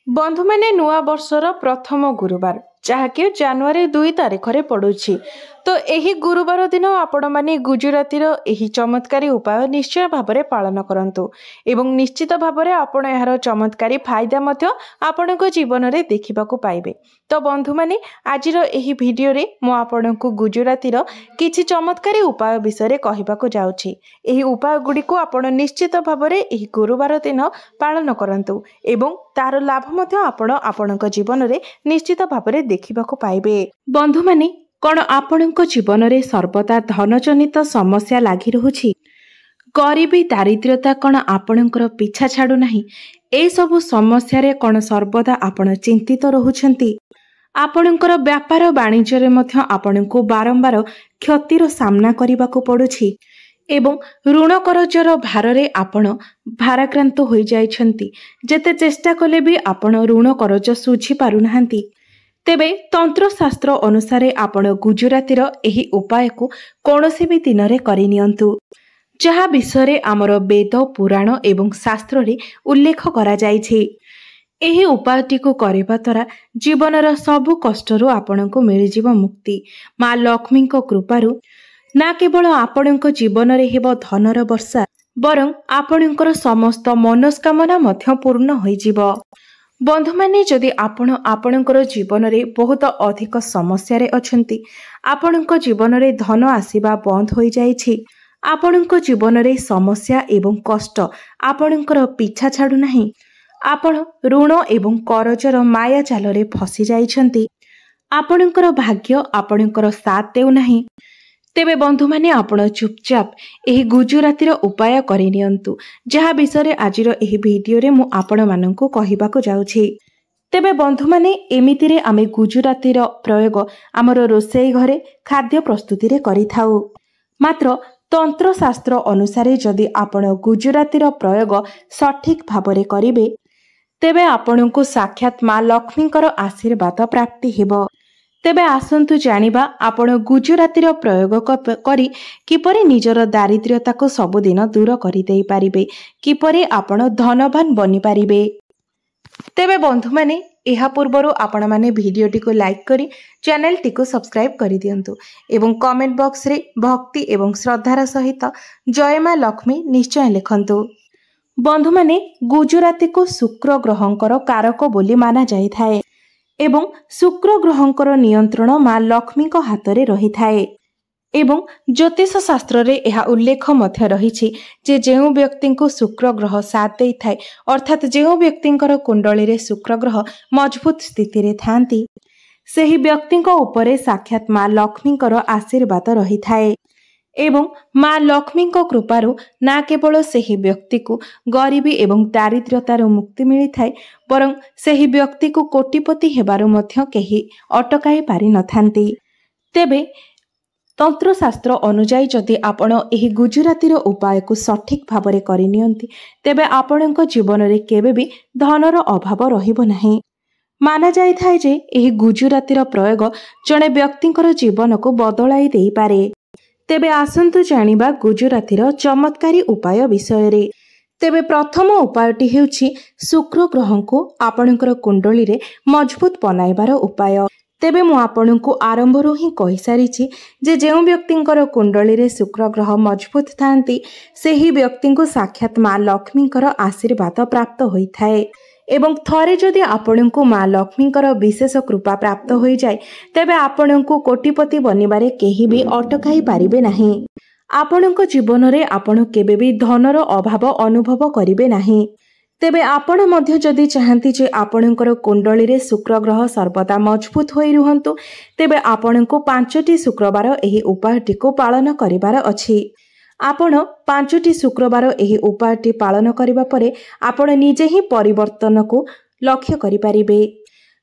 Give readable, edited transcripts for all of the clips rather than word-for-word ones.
बंधु मैंने नुआ वर्षर प्रथम गुरुवार जहाँकि जनवरी 2 तारिख रे पड़ुछि। तो यही गुरुवार दिन आपण माने गुजराती यही चमत्कारी उपाय निश्चय भाव पालन करंतु एवं निश्चित भाव आपण यार चमत्कारी फायदा मध्य आपण जीवन में देखा पाइबे। तो बंधु मैंने आज यही भिडियो रे मु आपण को गुजराती किछि चमत्कारी उपाय विषय कहवाक जाउछि। एही उपाय गुडी को आपण निश्चित भाव एही गुरुवार दिन पालन करंतु एवं तार लाभ मध्य आपण आपणक जीवन में निश्चित भाव देखा पाइबे। बंधु मैंने कौन आपणक जीवन में सर्वदा धन जनित समस्या लगी रहुछि? गरीबी दारिद्र्यता कौन आपणकर पीछा छाड़ू नाही? ए सबु समस्या रे कौन सर्वदा आपण चिंतित रहुछंती? आपणकर व्यापार वाणिज्य रे मध्य आपणको बारंबार क्षतिर सामना करबाको पड़ुछि एवं ऋण करजर भारे आपण भाराक्रांत हो जाइछंती। जेते चेष्टा कले भी आपण ऋण करज सुझी पारु नाहंती। तेबे तंत्रशास्त्र अनुसार आपण गुजरातीर एही उपाय को कौनसी भी दिन रे करि नियंतु, जहा विषय आमर वेद पुराण एवं शास्त्र रे उल्लेख करा जाइछि। एही उपायटी को करबा द्वारा जीवनर सबु कष्टरू आपणको मिलिजिव मुक्ति। माँ लक्ष्मी कृपारू ना केवल आपणक जीवन रे हेब धनर वर्षा, बरं आपणकर समस्त मनस्कामना मध्य पूर्ण होइजिव। बंधु माने जदि आपण आपणकर जीवन में बहुत अधिक समस्या रे अछंती, आपणक जीवन में धन आसीबा बंद हो जाइछि, आपणक जीवन में समस्या एवं कष्ट आपणकर पीछा छाड़ू नाही, आपण ऋण एवं करजर माया जाल रे फसी जाइछंती, आपणकर भाग्य आपणकर साथ देउ नाही, तेबे बंधु माने आपण चुपचाप एही गुजरातीर उपाय करि नियंतु, जहा विषय आज एही वीडियो रे मु आपण माननकु कहिबाको जाउछि। तेबे बंधु माने एमिति रे आमे गुजरातीर प्रयोग आमर रोषेई घरे खाद्य प्रस्तुति रे करिथाउ। मात्र तंत्र शास्त्र अनुसार जदि आपण गुजरातीर प्रयोग सठिक भाबरे करिवे, तेबे आपणको साक्षात माँ लक्ष्मीकर आशीर्वाद प्राप्ति हेबो। तेबे आसंतु जानिबा आपण गुजरातीर प्रयोग करी किपरि निजर दारिद्र्यता को सबुदिन दूर करि देई पारिबे, किपरि आपण धनवान बनि पारिबे। तेबे बंधु माने एहा पूर्वरु आपण माने भिडियोटी को लाइक करी चैनल टी को सब्सक्राइब करि दियंतु एवं कमेंट बॉक्स रे भक्ति एवं श्रद्धार सहित जय माँ लक्ष्मी निश्चय लिखंतु। बंधु माने गुजराती को शुक्र ग्रहंकर कारक बोली माना जाई थाए एवं शुक्र ग्रहंकर नियंत्रण माँ लक्ष्मी को हाथ रे रही थाए एवं ज्योतिष शास्त्र रे यह उल्लेख मध्य रही जे जेउ व्यक्ति को शुक्र ग्रह साथ दे थाए, अर्थात जेउ व्यक्तिंकर कुंडली रे शुक्र ग्रह मजबूत स्थिति रे थांती, सेही व्यक्ति को ऊपर साक्षात माँ लक्ष्मीकर आशीर्वाद रही थाए एवं माँ लक्ष्मी कृपारू ना केवल सेही व्यक्ति को गरीबी एवं दारिद्र्यतार मुक्ति मिली थाए, बरं सेही व्यक्ति को कोटिपति हेबारु मध्य केही अटकाई पारि नथांती। तेबे तंत्रशास्त्र अनुजाई जदि आपण एही गुजरातीर उपाय को सठिक भाबरे करि नियंती, तेबे आपणक जीवन रे केबे भी धनर अभाव रहिबो नाही। माना जाय थाए जे एही गुजरातीर प्रयोग जणे व्यक्तिंकर जीवन को बदलाई देई पारे। तेबे आसंतु जानिबा गुजरातीर चमत्कारी उपाय विषय रे। तेबे प्रथम उपायटी हेउछि शुक्र ग्रह को आपणकर कुंडली रे मजबूत बनाइबार उपाय। तेबे मु आपणको आरंभरू ही कहि सारिछि जे जेउ व्यक्तिंकर कुंडली रे शुक्र ग्रह मजबूत थांती, सेही व्यक्ति को साक्षात माँ लक्ष्मीकर आशीर्वाद प्राप्त होइथाए एवं थरे जदि आपणको माँ लक्ष्मीकर विशेष कृपा प्राप्त हो जाए, तेबे आपणको कोटिपति बनिबारे केही भी अटकाई पारिबे नाही। आपणको जीवन रे आपण केबे भी धनर अभाव अनुभव करिबे नाही। तेबे आपण मध्य जदि चाहंती जे आपणकर कुंडली रे शुक्र ग्रह सर्वदा मजबूत होई रुहंतु, तेबे आपणको 5टी शुक्रवार एही उपायटी को पालन करिबार अछि। आपण 5टी शुक्रवार एही उपायटी पालन करिबा परे आपण निजे ही परिवर्तन को लक्ष्य करि पारिबे।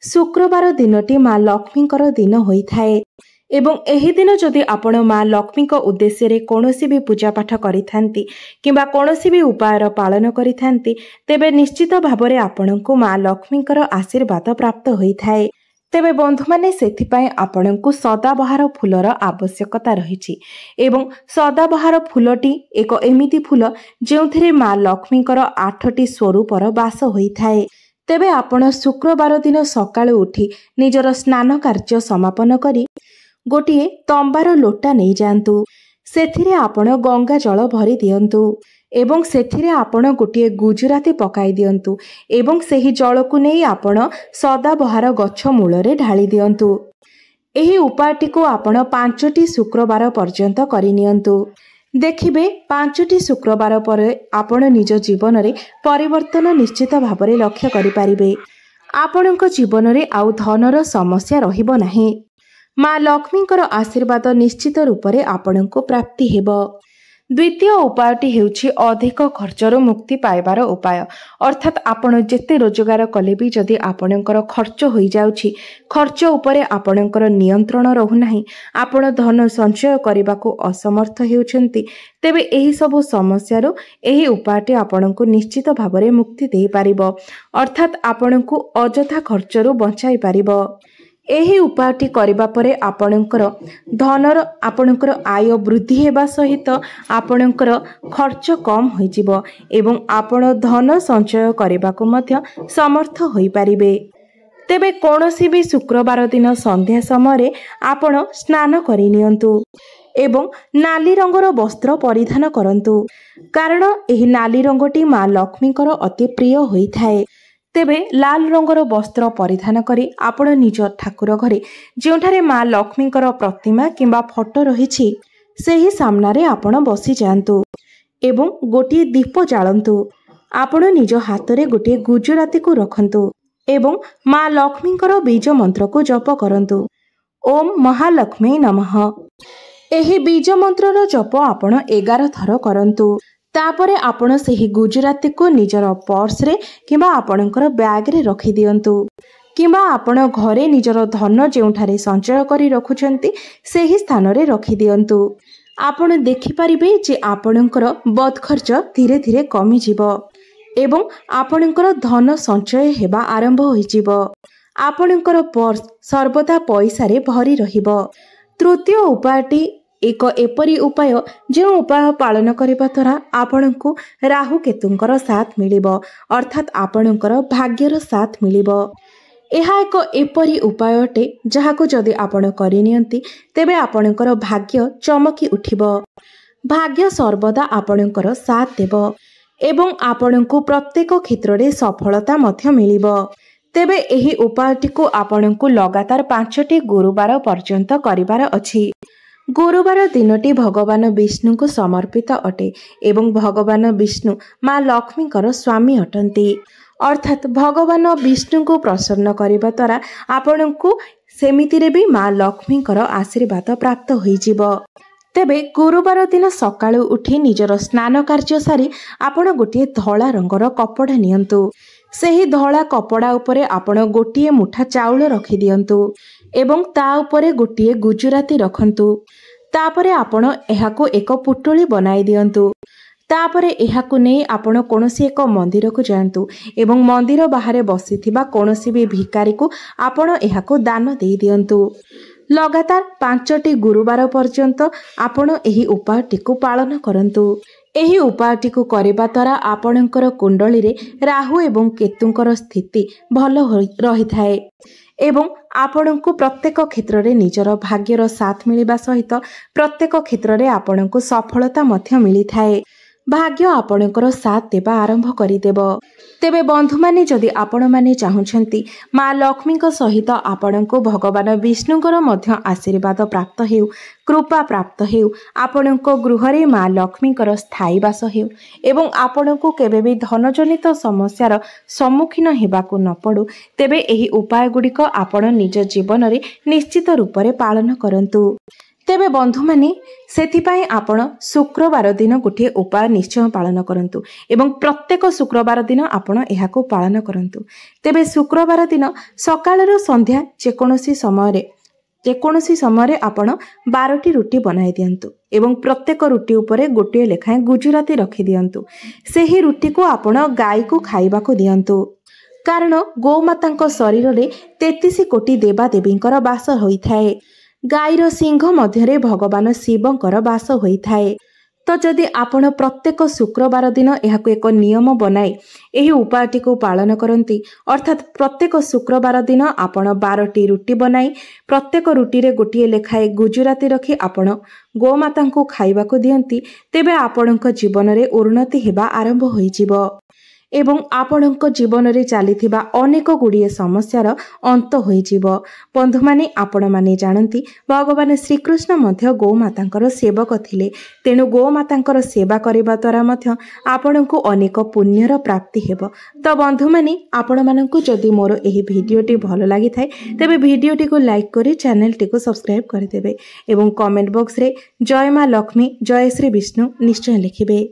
शुक्रवार दिनटी माँ लक्ष्मीकर दिन होइथाए एवं एही दिन जदि आपण माँ लक्ष्मी को उद्देश्य रे कोनोसी भी पूजा पाठ करिथांती किंबा कोनोसी भी उपायर पालन करिथांती, तेबे निश्चित भाबरे आपणको माँ लक्ष्मीकर आशीर्वाद प्राप्त होइथाए। तेबे बंधु माने सेथिपाई आपणको सदाबहार फूलर आवश्यकता रहिछि एवं सदाबहार फूलटी एक एमिति फूल जेउथिरे माँ लक्ष्मीकर 8टी स्वरूपर वास होइथाए। ତେବେ ଆପଣ ଶୁକ୍ରବାର ଦିନ ସକାଳୁ ଉଠି ନିଜର ସ୍ନାନ କାର୍ଯ୍ୟ ସମାପନ କରି ଗୋଟିଏ ତମ୍ବାର ଲୋଟା ନେଇଯାଆନ୍ତୁ। ସେଥିରେ ଆପଣ ଗଙ୍ଗା ଜଳ ଭରି ଦିଅନ୍ତୁ ଏବଂ ସେଥିରେ ଆପଣ ଗୋଟିଏ ଗୁଜୁରାତି ପକାଇ ଦିଅନ୍ତୁ ଏବଂ ସେହି ଜଳକୁ ନେଇ ଆପଣ ସଦାବହାର ଗଛ ମୂଳରେ ଢାଳି ଦିଅନ୍ତୁ। ଏହି ଉପାୟଟିକୁ ଆପଣ 5ଟି ଶୁକ୍ରବାର ପର୍ଯ୍ୟନ୍ତ କରିନିଅନ୍ତୁ। ଦେଖିବେ 5ଟି ଶୁକ୍ରବାର ପରେ ଆପଣ ନିଜ ଜୀବନରେ ପରିବର୍ତ୍ତନ ନିଶ୍ଚିତ ଭାବରେ ଲକ୍ଷ୍ୟ କରିପାରିବେ। ଆପଣଙ୍କ ଜୀବନରେ ଆଉ ଧନର ସମସ୍ୟା ରହିବ ନାହିଁ। ମା ଲକ୍ଷ୍ମୀଙ୍କର ଆଶୀର୍ବାଦ ନିଶ୍ଚିତ ରୂପରେ ଆପଣଙ୍କୁ ପ୍ରାପ୍ତି ହେବ। ଦ୍ୱିତୀୟ ଉପାୟଟି ହେଉଛି ଅଧିକ ଖର୍ଚ୍ଚରୁ ମୁକ୍ତି ପାଇବାର ଉପାୟ। ଅର୍ଥାତ୍ ଆପଣ ଯେତେ ରୋଜଗାର କଲେ ବି ଯଦି ଆପଣଙ୍କର ଖର୍ଚ୍ଚ ହୋଇଯାଉଛି, ଖର୍ଚ୍ଚ ଉପରେ ଆପଣଙ୍କର ନିୟନ୍ତ୍ରଣ ରହୁନାହିଁ, ଆପଣ ଧନ ସଞ୍ଚୟ କରିବାକୁ ଅସମର୍ଥ ହେଉଛନ୍ତି, ତେବେ ଏହିସବୁ ସମସ୍ୟାରୁ ଏହି ଉପାୟଟି ଆପଣଙ୍କୁ ନିଶ୍ଚିତ ଭାବରେ ମୁକ୍ତି ଦେଇପାରିବ। ଅର୍ଥାତ୍ ଆପଣଙ୍କୁ ଅଯଥା ଖର୍ଚ୍ଚରୁ ବଞ୍ଚାଇ ପାରିବ। ଏହି ଉପାୟଟି କରିବା ପରେ ଆପଣଙ୍କର ଆୟ ବୃଦ୍ଧି ହେବା ସହିତ ଆପଣଙ୍କର ଖର୍ଚ୍ଚ କମ୍ ହୋଇଯିବ ଏବଂ ଆପଣ ଧନ ସଞ୍ଚୟ କରିବାକୁ ମଧ୍ୟ ସମର୍ଥ ହୋଇପାରିବେ। ତେବେ କୌଣସି ବି ଶୁକ୍ରବାର ଦିନ ସନ୍ଧ୍ୟା ସମୟରେ ଆପଣ ସ୍ନାନ କରିନିଅନ୍ତୁ ଏବଂ ନାଲି ରଙ୍ଗର ବସ୍ତ୍ର ପରିଧାନ କରନ୍ତୁ, କାରଣ ଏହି ନାଲି ରଙ୍ଗଟି ମା ଲକ୍ଷ୍ମୀଙ୍କର ଅତି ପ୍ରିୟ ହୋଇଥାଏ। ତେବେ ଲାଲ ରଙ୍ଗର ବସ୍ତ୍ର ପରିଧାନ କରି ଆପଣ ନିଜ ଠାକୁର ଘରେ ଯେଉଁଠାରେ ମା ଲକ୍ଷ୍ମୀଙ୍କର ପ୍ରତିମା କିମ୍ବା ଫଟୋ ରହିଛି ସେହି ସାମ୍ନାରେ ଆପଣ ବସିଯାଆନ୍ତୁ ଏବଂ ଗୋଟିଏ ଦୀପ ଜାଳନ୍ତୁ। ଆପଣ ନିଜ ହାତରେ ଗୋଟିଏ ଗୁଜୁରାତିକୁ ରଖନ୍ତୁ ଏବଂ ମା ଲକ୍ଷ୍ମୀଙ୍କର ବୀଜ ମନ୍ତ୍ରକୁ ଜପ କରନ୍ତୁ। ଓମ୍ ମହାଲକ୍ଷ୍ମୀ ନମଃ। ଏହି ବୀଜ ମନ୍ତ୍ରର ଜପ ଆପଣ 11 ଥର କରନ୍ତୁ। ତାପରେ ଆପଣ ସେହି ଗୁଜୁରାତିକୁ ନିଜର ପର୍ସରେ କିମ୍ବା ଆପଣଙ୍କର ବ୍ୟାଗରେ ରଖିଦିଅନ୍ତୁ କିମ୍ବା ଆପଣ ଘରେ ନିଜର ଧନ ଯେଉଁଠାରେ ସଞ୍ଚୟ କରି ରଖୁଛନ୍ତି ସେହି ସ୍ଥାନରେ ରଖିଦିଅନ୍ତୁ। ଆପଣ ଦେଖିପାରିବେ ଯେ ଆପଣଙ୍କର ବଦଖର୍ଚ୍ଚ ଧୀରେ ଧୀରେ କମିଯିବ ଏବଂ ଆପଣଙ୍କର ଧନ ସଞ୍ଚୟ ହେବା ଆରମ୍ଭ ହୋଇଯିବ। ଆପଣଙ୍କର ପର୍ସ ସର୍ବଦା ପଇସାରେ ଭରି ରହିବ। ତୃତୀୟ ଉପାୟଟି ଏକ ଏପରି ଉପାୟ ଯେଉଁ ଉପାୟ ପାଳନ କରିବା ଦ୍ୱାରା ଆପଣଙ୍କୁ ରାହୁ କେତୁଙ୍କର ସାଥ ମିଳିବ, ଅର୍ଥାତ୍ ଆପଣଙ୍କର ଭାଗ୍ୟର ସାଥ ମିଳିବ। ଏହା ଏକ ଏପରି ଉପାୟ ଅଟେ ଯାହାକୁ ଯଦି ଆପଣ କରିନିଅନ୍ତି ତେବେ ଆପଣଙ୍କର ଭାଗ୍ୟ ଚମକି ଉଠିବ। ଭାଗ୍ୟ ସର୍ବଦା ଆପଣଙ୍କର ସାଥ ଦେବ ଏବଂ ଆପଣଙ୍କୁ ପ୍ରତ୍ୟେକ କ୍ଷେତ୍ରରେ ସଫଳତା ମଧ୍ୟ ମିଳିବ। ତେବେ ଏହି ଉପାୟଟିକୁ ଆପଣଙ୍କୁ ଲଗାତାର 5ଟି ଗୁରୁବାର ପର୍ଯ୍ୟନ୍ତ କରିବାର ଅଛି। ଗୁରୁବାର ଦିନଟି ଭଗବାନ ବିଷ୍ଣୁଙ୍କୁ ସମର୍ପିତ ଅଟେ ଏବଂ ଭଗବାନ ବିଷ୍ଣୁ ମା ଲକ୍ଷ୍ମୀଙ୍କର ସ୍ୱାମୀ ଅଟନ୍ତି। ଅର୍ଥାତ୍ ଭଗବାନ ବିଷ୍ଣୁଙ୍କୁ ପ୍ରସନ୍ନ କରିବା ଦ୍ୱାରା ଆପଣଙ୍କୁ ସେମିତିରେ ବି ମା ଲକ୍ଷ୍ମୀଙ୍କର ଆଶୀର୍ବାଦ ପ୍ରାପ୍ତ ହୋଇଯିବ। ତେବେ ଗୁରୁବାର ଦିନ ସକାଳୁ ଉଠି ନିଜର ସ୍ନାନ କାର୍ଯ୍ୟ ସାରି ଆପଣ ଗୋଟିଏ ଧଳା ରଙ୍ଗର କପଡ଼ା ନିଅନ୍ତୁ। ସେହି ଧଳା କପଡ଼ା ଉପରେ ଆପଣ ଗୋଟିଏ ମୁଠା ଚାଉଳ ରଖିଦିଅନ୍ତୁ ଏବଂ ତା ଉପରେ ଗୋଟିଏ ଗୁଜୁରାତି ରଖନ୍ତୁ। ତାପରେ ଆପଣ ଏହାକୁ ଏକ ପୁଟୁଳି ବନାଇ ଦିଅନ୍ତୁ। ତାପରେ ଏହାକୁ ନେଇ ଆପଣ କୌଣସି ଏକ ମନ୍ଦିରକୁ ଯାଆନ୍ତୁ ଏବଂ ମନ୍ଦିର ବାହାରେ ବସିଥିବା କୌଣସି ବି ଭିକାରୀକୁ ଆପଣ ଏହାକୁ ଦାନ ଦେଇଦିଅନ୍ତୁ। ଲଗାତାର 5ଟି ଗୁରୁବାର ପର୍ଯ୍ୟନ୍ତ ଆପଣ ଏହି ଉପାୟଟିକୁ ପାଳନ କରନ୍ତୁ। ଏହି ଉପାୟଟିକୁ କରିବା ଦ୍ୱାରା ଆପଣଙ୍କର କୁଣ୍ଡଳୀରେ ରାହୁ ଏବଂ କେତୁଙ୍କର ସ୍ଥିତି ଭଲ ରହିଥାଏ ଏବଂ ଆପଣଙ୍କୁ ପ୍ରତ୍ୟେକ କ୍ଷେତ୍ରରେ ନିଜର ଭାଗ୍ୟର ସାଥ ମିଳିବା ସହିତ ପ୍ରତ୍ୟେକ କ୍ଷେତ୍ରରେ ଆପଣଙ୍କୁ ସଫଳତା ମଧ୍ୟ ମିଳିଥାଏ। ଭାଗ୍ୟ ଆପଣଙ୍କର ସାଥ ଦେବା ଆରମ୍ଭ କରିଦେବ। ତେବେ ବନ୍ଧୁମାନେ, ଯଦି ଆପଣମାନେ ଚାହୁଁଛନ୍ତି ମା ଲକ୍ଷ୍ମୀଙ୍କ ସହିତ ଆପଣଙ୍କୁ ଭଗବାନ ବିଷ୍ଣୁଙ୍କର ମଧ୍ୟ ଆଶୀର୍ବାଦ ପ୍ରାପ୍ତ ହେଉ, କୃପା ପ୍ରାପ୍ତ ହେଉ, ଆପଣଙ୍କ ଗୃହରେ ମା ଲକ୍ଷ୍ମୀଙ୍କର ସ୍ଥାୟୀ ବାସ ହେଉ ଏବଂ ଆପଣଙ୍କୁ କେବେ ବି ଧନଜନିତ ସମସ୍ୟାର ସମ୍ମୁଖୀନ ହେବାକୁ ନ ପଡ଼ୁ, ତେବେ ଏହି ଉପାୟଗୁଡ଼ିକ ଆପଣ ନିଜ ଜୀବନରେ ନିଶ୍ଚିତ ରୂପରେ ପାଳନ କରନ୍ତୁ। ତେବେ ବନ୍ଧୁମାନେ, ସେଥିପାଇଁ ଆପଣ ଶୁକ୍ରବାର ଦିନ ଗୋଟିଏ ଉପାୟ ନିଶ୍ଚୟ ପାଳନ କରନ୍ତୁ ଏବଂ ପ୍ରତ୍ୟେକ ଶୁକ୍ରବାର ଦିନ ଆପଣ ଏହାକୁ ପାଳନ କରନ୍ତୁ। ତେବେ ଶୁକ୍ରବାର ଦିନ ସକାଳରୁ ସନ୍ଧ୍ୟା ଯେକୌଣସି ସମୟରେ ଆପଣ 12ଟି ରୁଟି ବନାଇ ଦିଅନ୍ତୁ ଏବଂ ପ୍ରତ୍ୟେକ ରୁଟି ଉପରେ ଗୋଟିଏ ଲେଖାଏଁ ଗୁଜୁରାତି ରଖିଦିଅନ୍ତୁ। ସେହି ରୁଟିକୁ ଆପଣ ଗାଈକୁ ଖାଇବାକୁ ଦିଅନ୍ତୁ, କାରଣ ଗୋମାତାଙ୍କ ଶରୀରରେ 33 କୋଟି ଦେବାଦେବୀଙ୍କର ବାସ ହୋଇଥାଏ। ଗାଈର ସିଂହ ମଧ୍ୟରେ ଭଗବାନ ଶିବଙ୍କର ବାସ ହୋଇଥାଏ। ତ तो जदि आपण प्रत्येक शुक्रवार दिन यह एक नियम बनाई यही उपायटी को पालन करती अर्थात प्रत्येक शुक्रवार दिन आपण 12टी रुटी बनाई प्रत्येक रुटी रे गोटे लेखाए गुजराती रखी आपण गोमाता को खाइबा को दियंती तेबे आपणक जीवन रे उन्नति हेबा आरंभ होइजिबो एवं आपणक जीवन रे चलीथिबा अनेक गुड़िए समस्यार अंत होइजिबो। बंधु माने आपण माने जानती भगवान श्रीकृष्ण मध्य गोमातांकर सेवक थिले तेणु गोमातांकर सेवा करिबा द्वारा मध्य आपणको अनेक पुण्यर प्राप्ति हेबो। तो बंधु माने आपण माननकु जदि मोर एही भिडियोटी भलो लागि थाए तेबे भिडियोटी को लाइक करी चैनल टी को सब्सक्राइब कर देबे एवं कमेंट बॉक्स रे जय मां लक्ष्मी जय श्री विष्णु निश्चय लिखिबे।